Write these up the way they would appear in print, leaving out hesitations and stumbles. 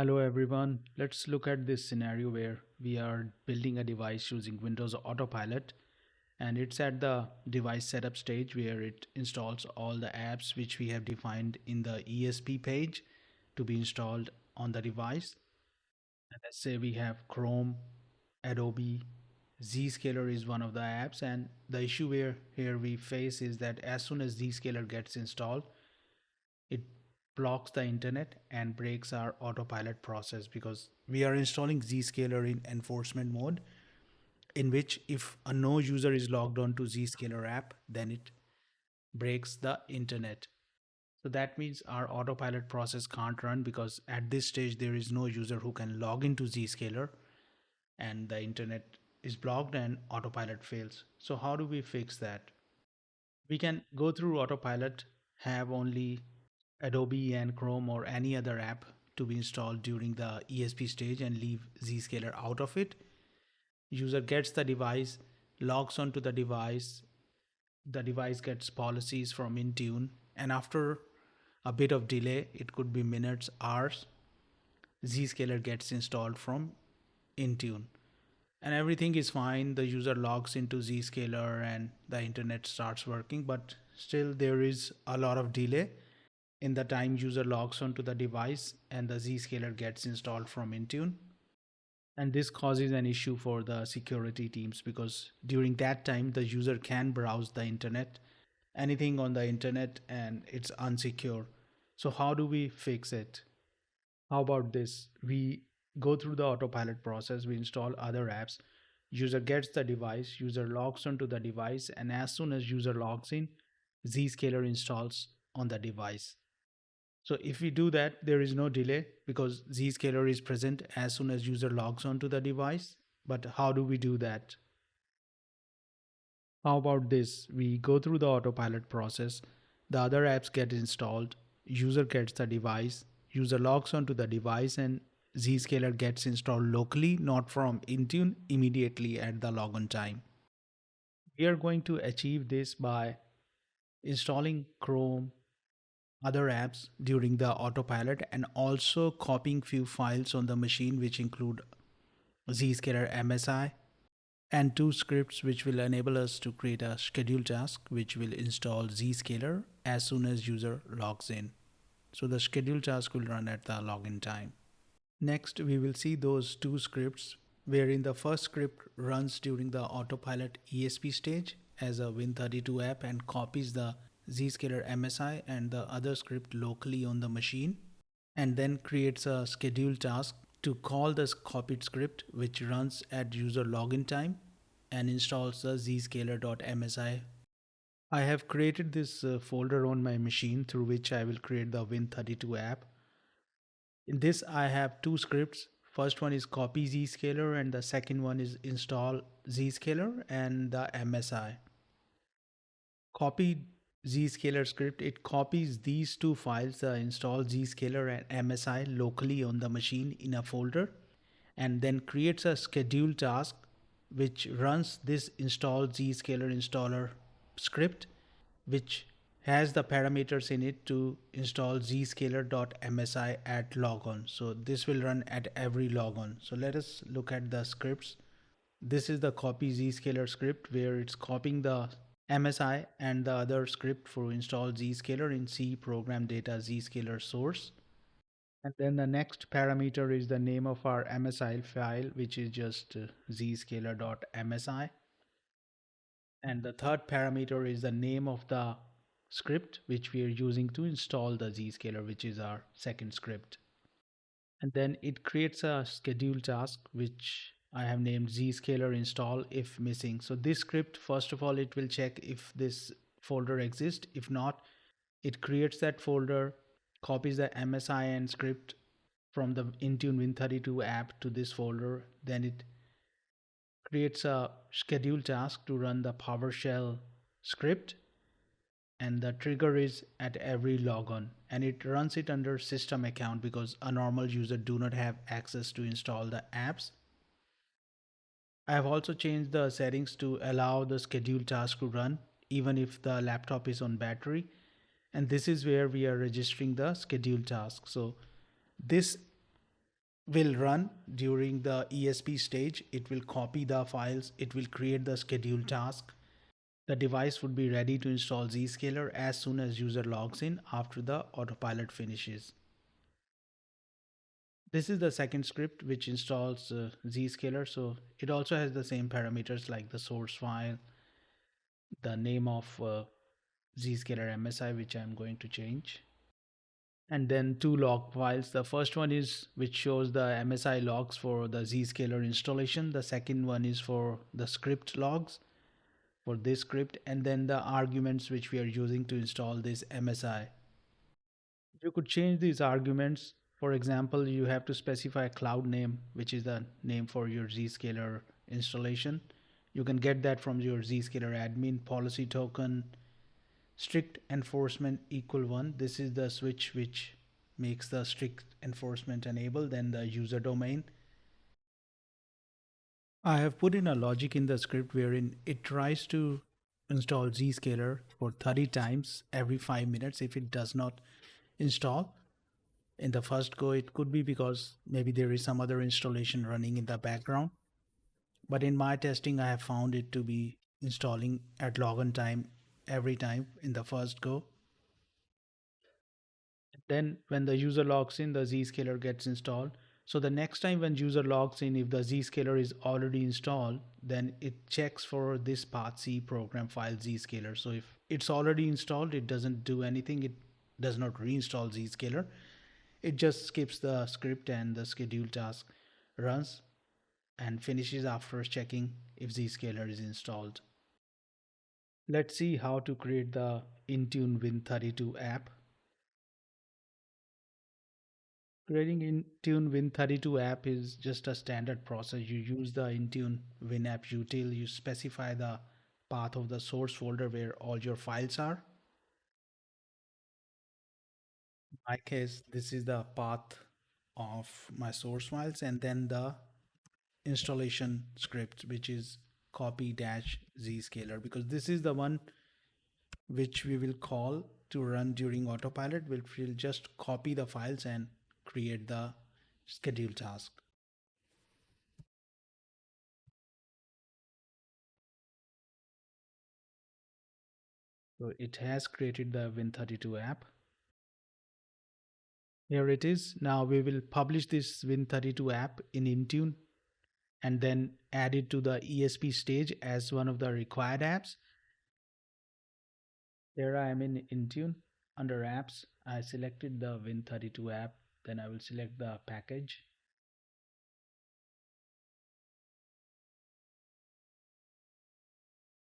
Hello everyone. Let's look at this scenario where we are building a device using Windows Autopilot, and it's at the device setup stage where it installs all the apps which we have defined in the ESP page to be installed on the device. And let's say we have Chrome, Adobe, Zscaler is one of the apps, and the issue where here we face is that as soon as Zscaler gets installed, it blocks the internet and breaks our autopilot process because we are installing Zscaler in enforcement mode, in which if a no user is logged on to Zscaler app, then it breaks the internet. So that means our autopilot process can't run because at this stage there is no user who can log into Zscaler, and the internet is blocked and autopilot fails. So how do we fix that? We can go through autopilot, have only Adobe and Chrome or any other app to be installed during the ESP stage and leave Zscaler out of it. User gets the device, logs onto the device gets policies from Intune, and after a bit of delay, it could be minutes, hours, Zscaler gets installed from Intune. And everything is fine. The user logs into Zscaler and the internet starts working, but still there is a lot of delay in the time user logs onto the device and the Zscaler gets installed from Intune. And this causes an issue for the security teams because during that time, the user can browse the internet, anything on the internet, and it's unsecure. So, how do we fix it? How about this? We go through the autopilot process, we install other apps. User gets the device, user logs onto the device, and as soon as user logs in, Zscaler installs on the device. So if we do that, there is no delay because Zscaler is present as soon as user logs onto the device. But how do we do that? How about this? We go through the autopilot process. The other apps get installed. User gets the device. User logs onto the device and Zscaler gets installed locally, not from Intune immediately at the login time. We are going to achieve this by installing Chrome, other apps during the autopilot, and also copying few files on the machine which include Zscaler MSI and two scripts which will enable us to create a schedule task which will install Zscaler as soon as user logs in. So the schedule task will run at the login time. Next, we will see those two scripts wherein the first script runs during the autopilot ESP stage as a Win32 app and copies the Zscaler MSI and the other script locally on the machine, and then creates a schedule task to call this copied script which runs at user login time and installs the zscaler.msi. I have created this folder on my machine through which I will create the Win32 app. In this, I have two scripts. First one is copy Zscaler and the second one is install Zscaler and the MSI. Copy Zscaler script, it copies these two files, the install Zscaler and MSI locally on the machine in a folder, and then creates a schedule task which runs this install Zscaler installer script, which has the parameters in it to install zscaler.msi at logon. So this will run at every logon. So let us look at the scripts. This is the copy Zscaler script where it's copying the MSI and the other script for install Zscaler in C program data Zscaler source. And then the next parameter is the name of our MSI file, which is just zscaler.msi. And the third parameter is the name of the script which we are using to install the Zscaler, which is our second script. And then it creates a schedule task which I have named Zscaler install if missing. So this script, first of all, it will check if this folder exists. If not, it creates that folder, copies the MSI and script from the Intune Win32 app to this folder. Then it creates a schedule task to run the PowerShell script, and the trigger is at every logon, and it runs it under system account because a normal user do not have access to install the apps. I have also changed the settings to allow the schedule task to run even if the laptop is on battery, and this is where we are registering the schedule task. So this will run during the ESP stage. It will copy the files, it will create the scheduled task. The device would be ready to install Zscaler as soon as user logs in after the autopilot finishes. This is the second script which installs Zscaler. So it also has the same parameters like the source file, the name of Zscaler MSI, which I'm going to change, and then two log files. The first one is which shows the MSI logs for the Zscaler installation. The second one is for the script logs for this script, and then the arguments which we are using to install this MSI. You could change these arguments. For example, you have to specify a cloud name, which is the name for your Zscaler installation. You can get that from your Zscaler admin policy token, strict enforcement equal one. This is the switch which makes the strict enforcement enable. Then the user domain. I have put in a logic in the script wherein it tries to install Zscaler for 30 times every 5 minutes. If it does not install in the first go, it could be because maybe there is some other installation running in the background. But in my testing, I have found it to be installing at login time every time in the first go. Then when the user logs in, the Zscaler gets installed. So the next time when user logs in, if the Zscaler is already installed, then it checks for this path C program file Zscaler. So if it's already installed, it doesn't do anything. It does not reinstall Zscaler. It just skips the script and the scheduled task runs and finishes after checking if Zscaler is installed. Let's see how to create the Intune Win32 app. Creating Intune Win32 app is just a standard process. You use the Intune Win app util, you specify the path of the source folder where all your files are. In my case, this is the path of my source files, and then the installation script, which is copy dash zscaler, because this is the one which we will call to run during autopilot. We'll just copy the files and create the schedule task. So it has created the Win32 app. Here it is. Now we will publish this Win32 app in Intune and then add it to the ESP stage as one of the required apps. Here I am in Intune. Under apps, I selected the Win32 app. Then I will select the package.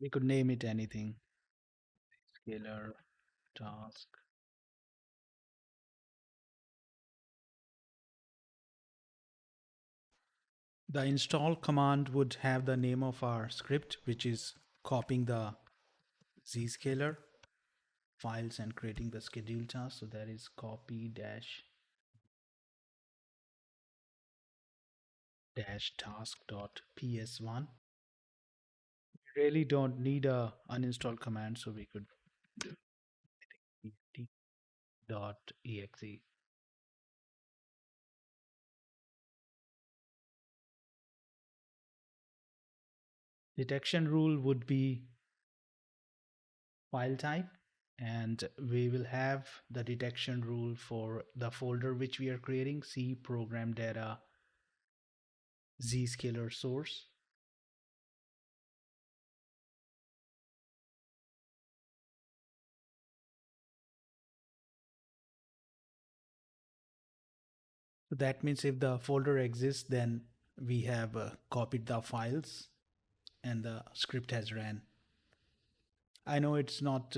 We could name it anything. Scalar task. The install command would have the name of our script, which is copying the Zscaler files and creating the schedule task. So that is copy dash task dot ps1. We really don't need a uninstall command, so we could do dot exe. Detection rule would be file type, and we will have the detection rule for the folder which we are creating, C program data Zscaler source. So that means if the folder exists, then we have copied the files and the script has ran. I know it's not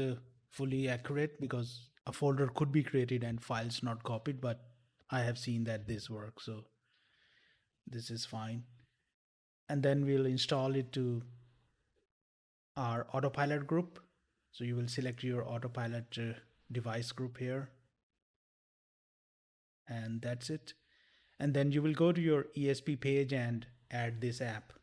fully accurate because a folder could be created and files not copied, but I have seen that this works, so this is fine. And then we'll install it to our autopilot group. So you will select your autopilot device group here, and that's it. And then you will go to your ESP page and add this app.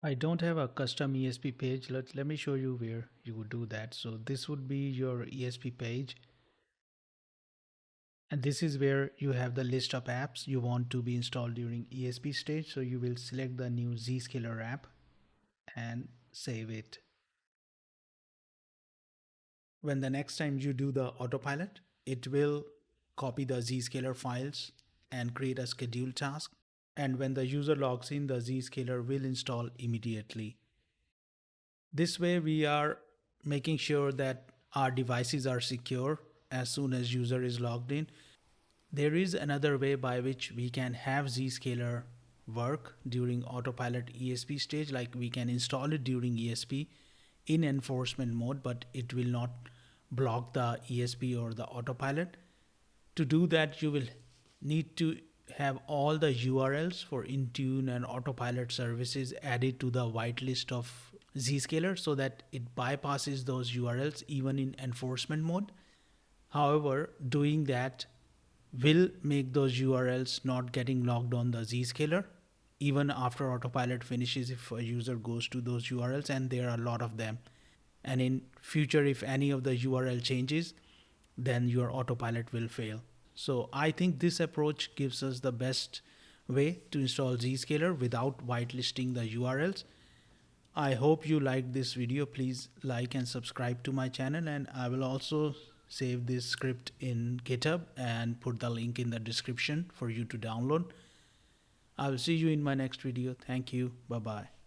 I don't have a custom ESP page. Let me show you where you would do that. So this would be your ESP page. And this is where you have the list of apps you want to be installed during ESP stage. So you will select the new Zscaler app and save it. When the next time you do the autopilot, it will copy the Zscaler files and create a scheduled task. And when the user logs in, the Zscaler will install immediately. This way we are making sure that our devices are secure as soon as user is logged in. There is another way by which we can have Zscaler work during autopilot ESP stage, like we can install it during ESP in enforcement mode, but it will not block the ESP or the autopilot. To do that, you will need to have all the URLs for Intune and autopilot services added to the whitelist of Zscaler so that it bypasses those URLs even in enforcement mode. However, doing that will make those URLs not getting logged on the Zscaler even after autopilot finishes if a user goes to those URLs, and there are a lot of them. And in future, if any of the URL changes, then your autopilot will fail. So I think this approach gives us the best way to install Zscaler without whitelisting the URLs. I hope you liked this video. Please like and subscribe to my channel, and I will also save this script in GitHub and put the link in the description for you to download. I will see you in my next video. Thank you. Bye bye.